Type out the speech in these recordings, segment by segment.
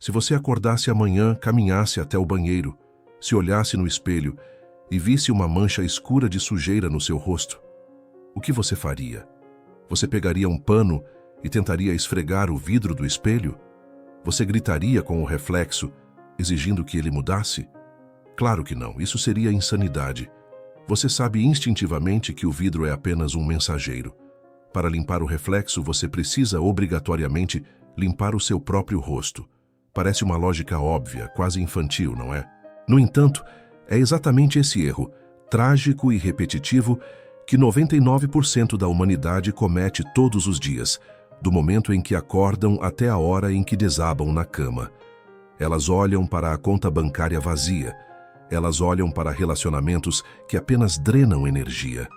Se você acordasse amanhã, caminhasse até o banheiro, se olhasse no espelho e visse uma mancha escura de sujeira no seu rosto, o que você faria? Você pegaria um pano e tentaria esfregar o vidro do espelho? Você gritaria com o reflexo, exigindo que ele mudasse? Claro que não, isso seria insanidade. Você sabe instintivamente que o vidro é apenas um mensageiro. Para limpar o reflexo, você precisa obrigatoriamente limpar o seu próprio rosto. Parece uma lógica óbvia, quase infantil, não é? No entanto, é exatamente esse erro, trágico e repetitivo, que 99% da humanidade comete todos os dias, do momento em que acordam até a hora em que desabam na cama. Elas olham para a conta bancária vazia. Elas olham para relacionamentos que apenas drenam energia.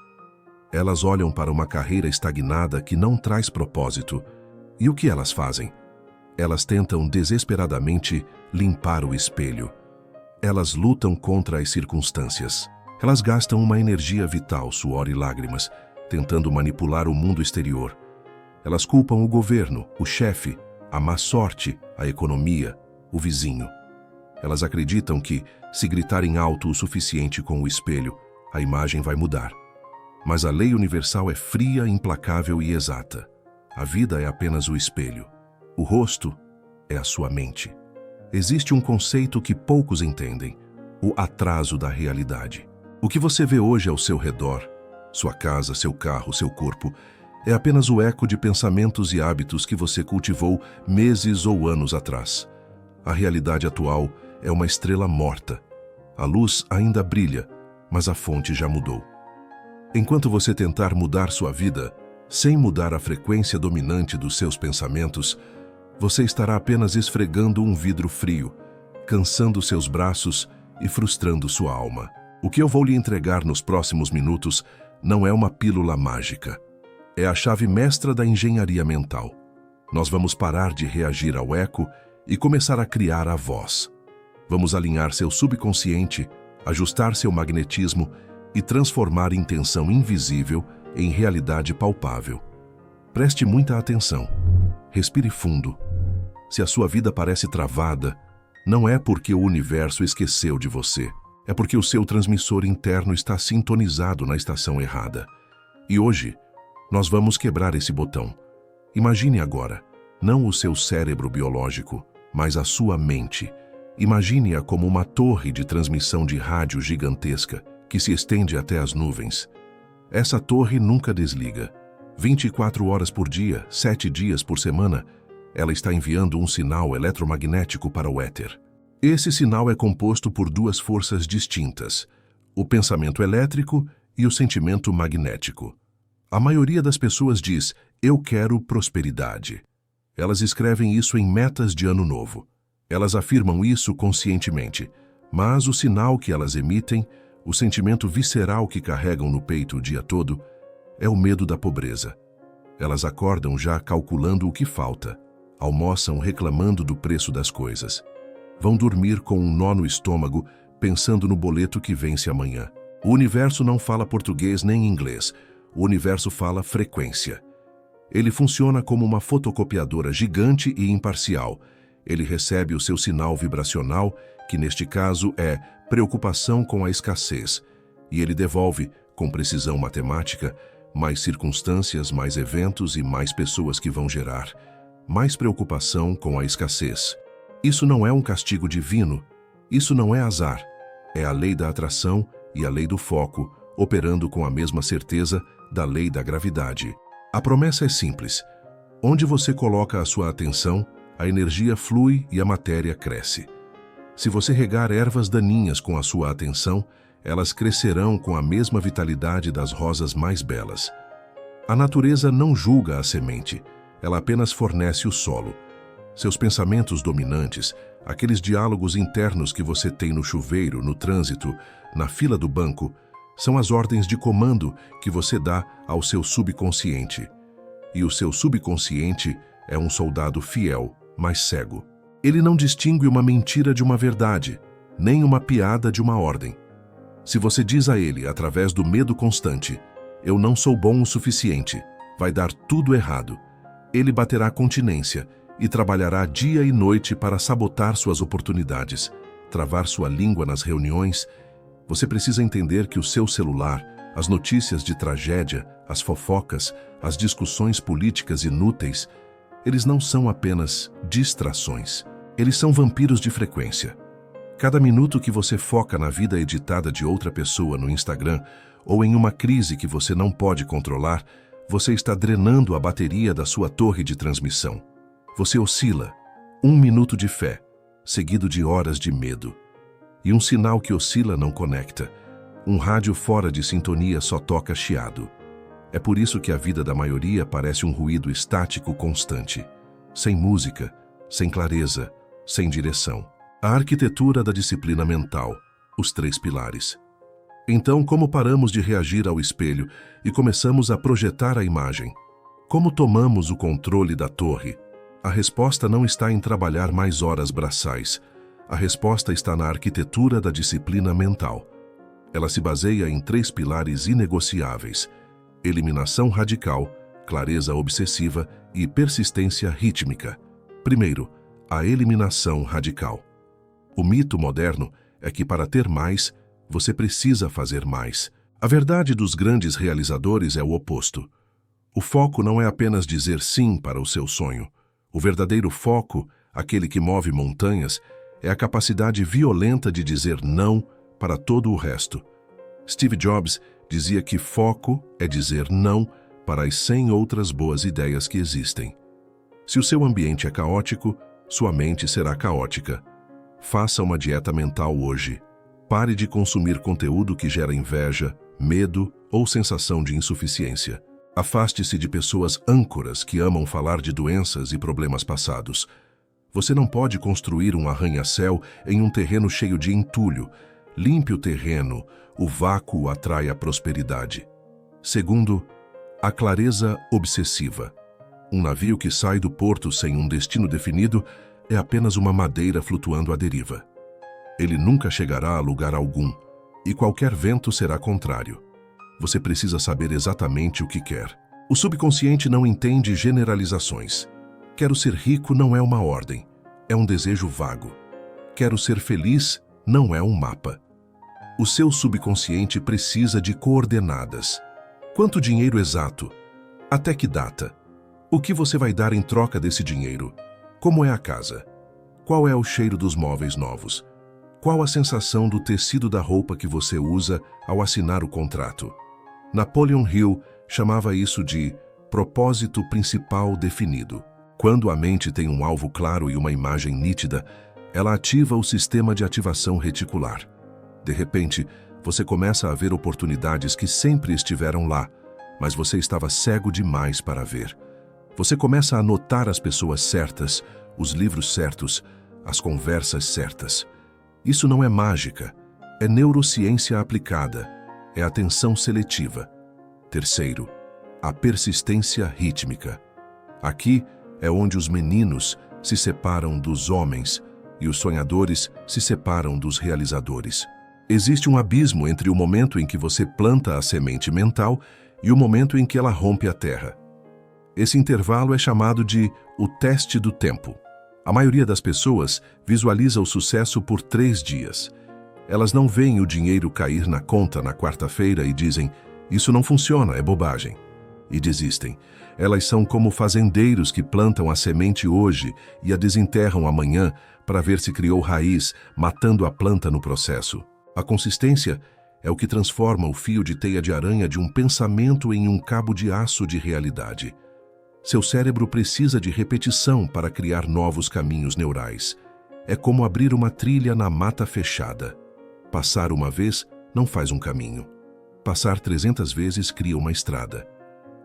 Elas olham para uma carreira estagnada que não traz propósito. E o que elas fazem? Elas tentam desesperadamente limpar o espelho. Elas lutam contra as circunstâncias. Elas gastam uma energia vital, suor e lágrimas, tentando manipular o mundo exterior. Elas culpam o governo, o chefe, a má sorte, a economia, o vizinho. Elas acreditam que, se gritarem alto o suficiente com o espelho, a imagem vai mudar. Mas a lei universal é fria, implacável e exata. A vida é apenas o espelho. O rosto é a sua mente. Existe um conceito que poucos entendem: o atraso da realidade. O que você vê hoje ao seu redor, sua casa, seu carro, seu corpo, é apenas o eco de pensamentos e hábitos que você cultivou meses ou anos atrás. A realidade atual é uma estrela morta. A luz ainda brilha, mas a fonte já mudou. Enquanto você tentar mudar sua vida, sem mudar a frequência dominante dos seus pensamentos, você estará apenas esfregando um vidro frio, cansando seus braços e frustrando sua alma. O que eu vou lhe entregar nos próximos minutos não é uma pílula mágica. É a chave mestra da engenharia mental. Nós vamos parar de reagir ao eco e começar a criar a voz. Vamos alinhar seu subconsciente, ajustar seu magnetismo e transformar intenção invisível em realidade palpável. Preste muita atenção. Respire fundo. Se a sua vida parece travada, não é porque o universo esqueceu de você. É porque o seu transmissor interno está sintonizado na estação errada. E hoje, nós vamos quebrar esse botão. Imagine agora, não o seu cérebro biológico, mas a sua mente. Imagine-a como uma torre de transmissão de rádio gigantesca que se estende até as nuvens. Essa torre nunca desliga. 24 horas por dia, 7 dias por semana, ela está enviando um sinal eletromagnético para o éter. Esse sinal é composto por duas forças distintas: o pensamento elétrico e o sentimento magnético. A maioria das pessoas diz: "Eu quero prosperidade". Elas escrevem isso em metas de ano novo. Elas afirmam isso conscientemente, mas o sinal que elas emitem, o sentimento visceral que carregam no peito o dia todo, é o medo da pobreza. Elas acordam já calculando o que falta, almoçam reclamando do preço das coisas. Vão dormir com um nó no estômago, pensando no boleto que vence amanhã. O universo não fala português nem inglês. O universo fala frequência. Ele funciona como uma fotocopiadora gigante e imparcial. Ele recebe o seu sinal vibracional, que neste caso é preocupação com a escassez, e ele devolve, com precisão matemática, mais circunstâncias, mais eventos e mais pessoas que vão gerar mais preocupação com a escassez. Isso não é um castigo divino, isso não é azar, é a lei da atração e a lei do foco, operando com a mesma certeza da lei da gravidade. A promessa é simples: onde você coloca a sua atenção, a energia flui e a matéria cresce. Se você regar ervas daninhas com a sua atenção, elas crescerão com a mesma vitalidade das rosas mais belas. A natureza não julga a semente, ela apenas fornece o solo. Seus pensamentos dominantes, aqueles diálogos internos que você tem no chuveiro, no trânsito, na fila do banco, são as ordens de comando que você dá ao seu subconsciente. E o seu subconsciente é um soldado fiel, mas cego. Ele não distingue uma mentira de uma verdade, nem uma piada de uma ordem. Se você diz a ele, através do medo constante, "Eu não sou bom o suficiente, vai dar tudo errado", ele baterá continência e trabalhará dia e noite para sabotar suas oportunidades, travar sua língua nas reuniões. Você precisa entender que o seu celular, as notícias de tragédia, as fofocas, as discussões políticas inúteis, eles não são apenas distrações. Eles são vampiros de frequência. Cada minuto que você foca na vida editada de outra pessoa no Instagram ou em uma crise que você não pode controlar, você está drenando a bateria da sua torre de transmissão. Você oscila. 1 minuto de fé, seguido de horas de medo. E um sinal que oscila não conecta. Um rádio fora de sintonia só toca chiado. É por isso que a vida da maioria parece um ruído estático constante. Sem música, sem clareza, sem direção. A arquitetura da disciplina mental, os 3 pilares. Então, como paramos de reagir ao espelho e começamos a projetar a imagem? Como tomamos o controle da torre? A resposta não está em trabalhar mais horas braçais. A resposta está na arquitetura da disciplina mental. Ela se baseia em 3 pilares inegociáveis: eliminação radical, clareza obsessiva e persistência rítmica. Primeiro, a eliminação radical. O mito moderno é que para ter mais, você precisa fazer mais. A verdade dos grandes realizadores é o oposto. O foco não é apenas dizer sim para o seu sonho. O verdadeiro foco, aquele que move montanhas, é a capacidade violenta de dizer não para todo o resto. Steve Jobs dizia que foco é dizer não para as 100 outras boas ideias que existem. Se o seu ambiente é caótico, sua mente será caótica. Faça uma dieta mental hoje. Pare de consumir conteúdo que gera inveja, medo ou sensação de insuficiência. Afaste-se de pessoas âncoras que amam falar de doenças e problemas passados. Você não pode construir um arranha-céu em um terreno cheio de entulho. Limpe o terreno, o vácuo atrai a prosperidade. Segundo, a clareza obsessiva. Um navio que sai do porto sem um destino definido é apenas uma madeira flutuando à deriva. Ele nunca chegará a lugar algum, e qualquer vento será contrário. Você precisa saber exatamente o que quer. O subconsciente não entende generalizações. Quero ser rico não é uma ordem, é um desejo vago. Quero ser feliz não é um mapa. O seu subconsciente precisa de coordenadas. Quanto dinheiro exato? Até que data? O que você vai dar em troca desse dinheiro? Como é a casa? Qual é o cheiro dos móveis novos? Qual a sensação do tecido da roupa que você usa ao assinar o contrato? Napoleon Hill chamava isso de propósito principal definido. Quando a mente tem um alvo claro e uma imagem nítida, ela ativa o sistema de ativação reticular. De repente, você começa a ver oportunidades que sempre estiveram lá, mas você estava cego demais para ver. Você começa a notar as pessoas certas, os livros certos, as conversas certas. Isso não é mágica, é neurociência aplicada, é atenção seletiva. Terceiro, a persistência rítmica. Aqui é onde os meninos se separam dos homens e os sonhadores se separam dos realizadores. Existe um abismo entre o momento em que você planta a semente mental e o momento em que ela rompe a terra. Esse intervalo é chamado de o teste do tempo. A maioria das pessoas visualiza o sucesso por 3 dias. Elas não veem o dinheiro cair na conta na quarta-feira e dizem, isso não funciona, é bobagem. E desistem. Elas são como fazendeiros que plantam a semente hoje e a desenterram amanhã para ver se criou raiz, matando a planta no processo. A consistência é o que transforma o fio de teia de aranha de um pensamento em um cabo de aço de realidade. Seu cérebro precisa de repetição para criar novos caminhos neurais. É como abrir uma trilha na mata fechada. Passar uma vez não faz um caminho. Passar 300 vezes cria uma estrada.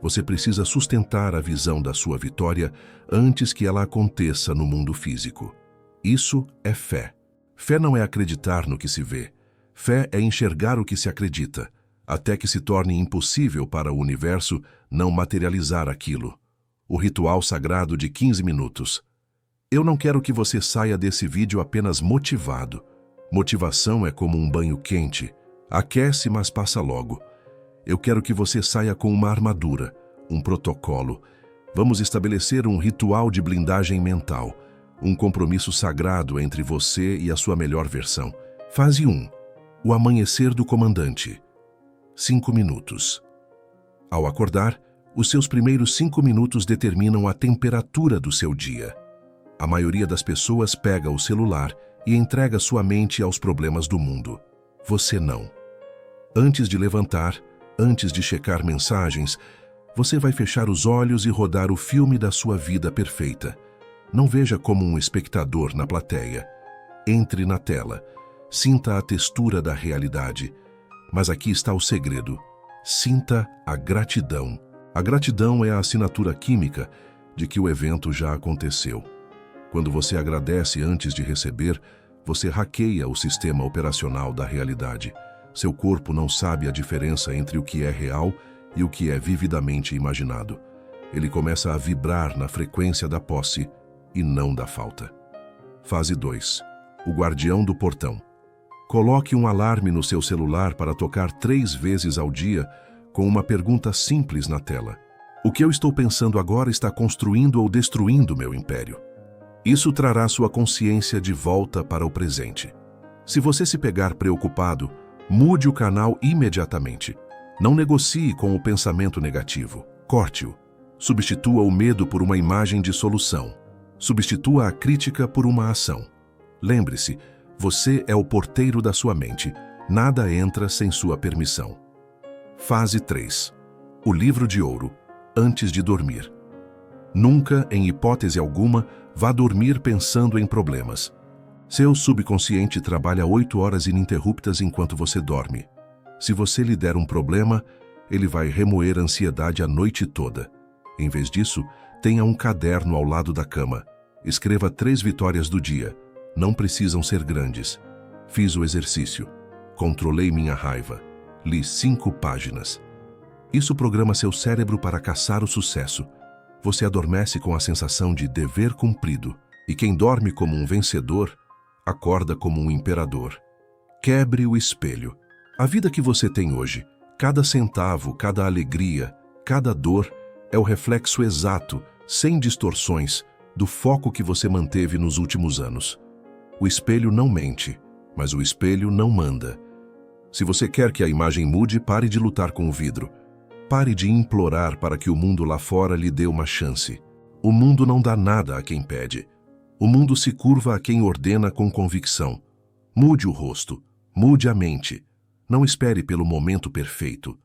Você precisa sustentar a visão da sua vitória antes que ela aconteça no mundo físico. Isso é fé. Fé não é acreditar no que se vê. Fé é enxergar o que se acredita, até que se torne impossível para o universo não materializar aquilo. O ritual sagrado de 15 minutos. Eu não quero que você saia desse vídeo apenas motivado. Motivação é como um banho quente. Aquece, mas passa logo. Eu quero que você saia com uma armadura, um protocolo. Vamos estabelecer um ritual de blindagem mental, um compromisso sagrado entre você e a sua melhor versão. Fase 1. O amanhecer do comandante. 5 minutos. Ao acordar, os seus primeiros 5 minutos determinam a temperatura do seu dia. A maioria das pessoas pega o celular e entrega sua mente aos problemas do mundo. Você não. Antes de levantar, antes de checar mensagens, você vai fechar os olhos e rodar o filme da sua vida perfeita. Não veja como um espectador na plateia. Entre na tela. Sinta a textura da realidade. Mas aqui está o segredo. Sinta a gratidão. A gratidão é a assinatura química de que o evento já aconteceu. Quando você agradece antes de receber, você hackeia o sistema operacional da realidade. Seu corpo não sabe a diferença entre o que é real e o que é vividamente imaginado. Ele começa a vibrar na frequência da posse e não da falta. Fase 2. O guardião do portão. Coloque um alarme no seu celular para tocar 3 vezes ao dia com uma pergunta simples na tela. O que eu estou pensando agora está construindo ou destruindo meu império? Isso trará sua consciência de volta para o presente. Se você se pegar preocupado, mude o canal imediatamente. Não negocie com o pensamento negativo. Corte-o. Substitua o medo por uma imagem de solução. Substitua a crítica por uma ação. Lembre-se, você é o porteiro da sua mente. Nada entra sem sua permissão. Fase 3. O livro de ouro. Antes de dormir. Nunca, em hipótese alguma, vá dormir pensando em problemas. Seu subconsciente trabalha 8 horas ininterruptas enquanto você dorme. Se você lhe der um problema, ele vai remoer a ansiedade a noite toda. Em vez disso, tenha um caderno ao lado da cama. Escreva 3 vitórias do dia. Não precisam ser grandes. Fiz o exercício. Controlei minha raiva. Li 5 páginas. Isso programa seu cérebro para caçar o sucesso. Você adormece com a sensação de dever cumprido. E quem dorme como um vencedor, acorda como um imperador. Quebre o espelho. A vida que você tem hoje, cada centavo, cada alegria, cada dor, é o reflexo exato, sem distorções, do foco que você manteve nos últimos anos. O espelho não mente, mas o espelho não manda. Se você quer que a imagem mude, pare de lutar com o vidro. Pare de implorar para que o mundo lá fora lhe dê uma chance. O mundo não dá nada a quem pede. O mundo se curva a quem ordena com convicção. Mude o rosto, mude a mente. Não espere pelo momento perfeito.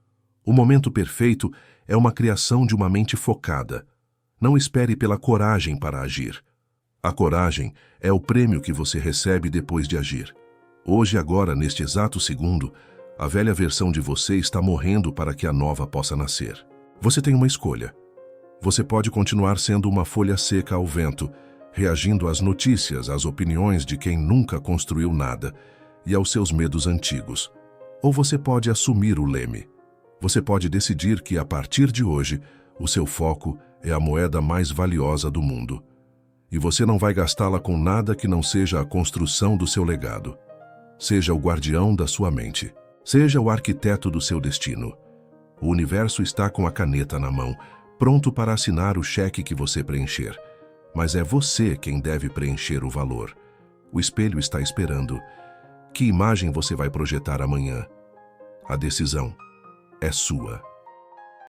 O momento perfeito é uma criação de uma mente focada. Não espere pela coragem para agir. A coragem é o prêmio que você recebe depois de agir. Hoje, agora, neste exato segundo, a velha versão de você está morrendo para que a nova possa nascer. Você tem uma escolha. Você pode continuar sendo uma folha seca ao vento, reagindo às notícias, às opiniões de quem nunca construiu nada e aos seus medos antigos. Ou você pode assumir o leme. Você pode decidir que, a partir de hoje, o seu foco é a moeda mais valiosa do mundo. E você não vai gastá-la com nada que não seja a construção do seu legado. Seja o guardião da sua mente. Seja o arquiteto do seu destino. O universo está com a caneta na mão, pronto para assinar o cheque que você preencher. Mas é você quem deve preencher o valor. O espelho está esperando. Que imagem você vai projetar amanhã? A decisão é sua.